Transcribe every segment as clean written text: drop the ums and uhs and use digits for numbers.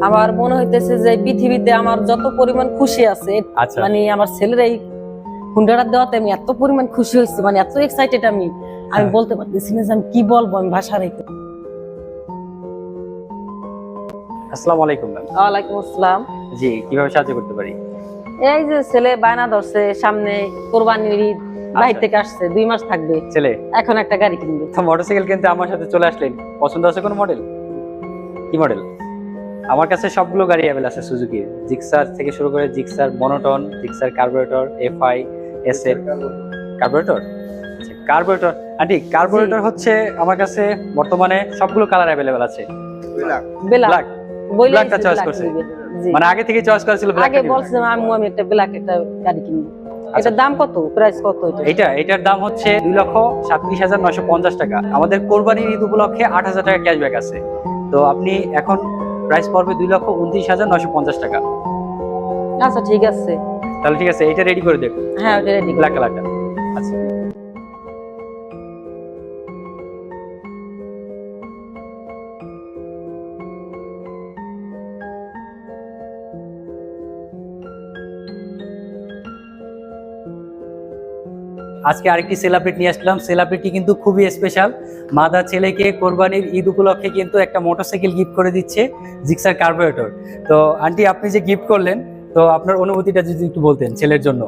আমার মনে হইতেছে যে পৃথিবীতে আমার যত পরিমাণ খুশি আছে, আচ্ছা। মানে আমার ছেলের এই হুন্ডাটা দেওয়াতে আমি এত পরিমাণ খুশি হয়েছি, মানে এত এক্সাইটেড আমি বলতে পারতেছি না যে আমি কি বলবো, আমি ভাষা রেখে। আসসালামু আলাইকুম ম্যাম। ওয়ালাইকুম আসসালাম। জি, কিভাবে সাহায্য করতে পারি? এই যে ছেলে বায়না ধরছে, সামনে কোরবানির ঈদ, বাইরে থেকে আসছে, 2 মাস থাকবে, ছেলে এখন একটা গাড়ি কিনবে। তো মোটরসাইকেল কিনতে আমার সাথে চলে আসলেন, পছন্দ আছে কোন মডেল? কি মডেল? আমার কাছে সবগুলো গাড়ি অ্যাভেলেবল আছে সুজুকির। জিক্সার থেকে শুরু করে Gixxer monotone, Gixxer carburettor, FI, SF carburettor. আচ্ছা, কার্বুরেটর আন্টি, কার্বুরেটর হচ্ছে আমার কাছে বর্তমানে সবগুলো কালার অ্যাভেলেবল আছে। ব্ল্যাক, বইলে ব্ল্যাকটা চয়েস করছে, মানে আগে থেকে চয়েস করেছিল ব্ল্যাক। আগে বলছিলাম আমি একটা ব্ল্যাক একটা গাড়ি কিনবো। এটার দাম কত, প্রাইস কত এটা? এটার দাম হচ্ছে 2,37,950 টাকা। আমাদের কোরবানির ঈদ উপলক্ষে 8,000 টাকা ক্যাশব্যাক আছে। তো আপনি এখন প্রাইস পড়বে 2,29,950 টাকা। আচ্ছা ঠিক আছে, তাহলে ঠিক আছে, এটা রেডি করে দেখুন। হ্যাঁ ওটা রেডি। ব্ল্যাক কালারটা। আচ্ছা, আজকে আরেকটি সেল আপডেট নিয়ে আসলাম। সেল আপডেটটি কিন্তু খুবই স্পেশাল। মাদা ছেলেকে কোরবানির ঈদ উপলক্ষে কিন্তু একটা মোটরসাইকেল গিফট করে দিচ্ছে, জিক্সার কার্বুরেটর। তো আন্টি, আপনি যে গিফট করলেন, তো আপনার অনুভূতিটা যদি একটু বলতেন ছেলের জন্য।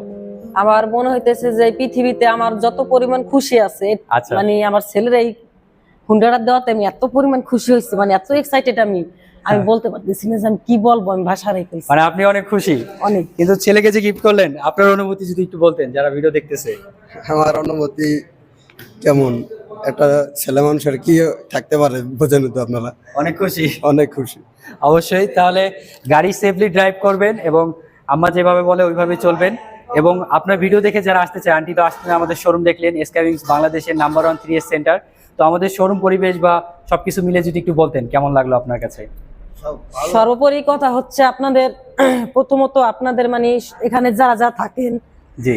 আমার মনে হইতেছে যে পৃথিবীতে আমার যত পরিমাণ খুশি আছে, আচ্ছা। মানে আমার ছেলের এই হুন্ডাটা দেওয়াতে আমি এত পরিমাণ খুশি হয়েছি, মানে এত এক্সাইটেড আমি বলতে পারতেছি না যে আমি কি বলবো, আমি ভাষা রেখে। মানে আপনি অনেক খুশি অনেক। কিন্তু ছেলেকে যে গিফট করলেন, আপনার অনুভূতি যদি একটু বলতেন যারা ভিডিও দেখতেছে। আমার অনুভূতি কেমন, একটা ছেলে মানুষের কি থাকতে পারে বোঝেন তো আপনারা। অনেক খুশি। অনেক খুশি। অবশ্যই। তাহলে গাড়ি সেফলি ড্রাইভ করবেন এবং আম্মা যেভাবে বলে ওইভাবে চলবেন। এবং আপনার ভিডিও দেখে যারা আসতে চায়, আন্টি তো আসতে আমাদের শোরুম দেখলেন, এসকে উইংস বাংলাদেশের নাম্বার 1 3S সেন্টার। তো আমাদের শোরুম পরিবেশ বা সবকিছু মিলে যদি একটু বলতেন কেমন লাগলো আপনার কাছে? সর্বোপরি কথা হচ্ছে আপনাদের প্রথমত আপনাদের মানে এখানে যারা যা থাকেন, জি,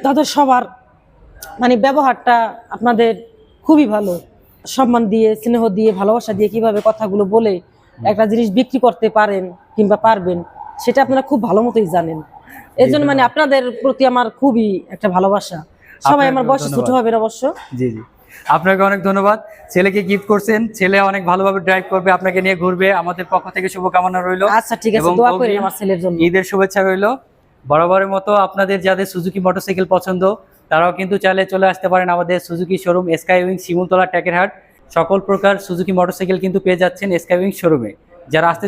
তাদের সবার মানে ব্যবহারটা আপনাদের খুবই ভালো। সম্মান দিয়ে, স্নেহ দিয়ে, ভালোবাসা দিয়ে কিভাবে কথাগুলো বলে একটা জিনিস বিক্রি করতে পারেন কিংবা পারবেন, সেটা আপনারা খুব ভালো মতোই জানেন। এই জন্য মানে আপনাদের প্রতি আমার খুবই একটা ভালোবাসা। সবাই আমার বয়সে ছোট হবে অবশ্য। জি জি, আপনাকে অনেক ধন্যবাদ। ছেলেকে গিফট করছেন, ছেলে অনেক ভালোভাবে ড্রাইভ করবে, আপনাকে নিয়ে ঘুরবে। আমাদের পক্ষ থেকে শুভকামনা রইল। আচ্ছা ঠিক আছে, দোয়া করেন আমার ছেলের জন্য। ঈদের শুভেচ্ছা রইল। বরাবরের মতো আপনাদের যাদের সুজুকি মোটরসাইকেল পছন্দ, তারাও কিন্তু চাইলে চলে আসতে পারেন আমাদের Suzuki showroom sky wing Shimultala Tekerhat. সকল প্রকার সুজুকি মোটরসাইকেল কিন্তু পেয়ে যাচ্ছেন স্কাই উইং শোরুমে। যারা আসতে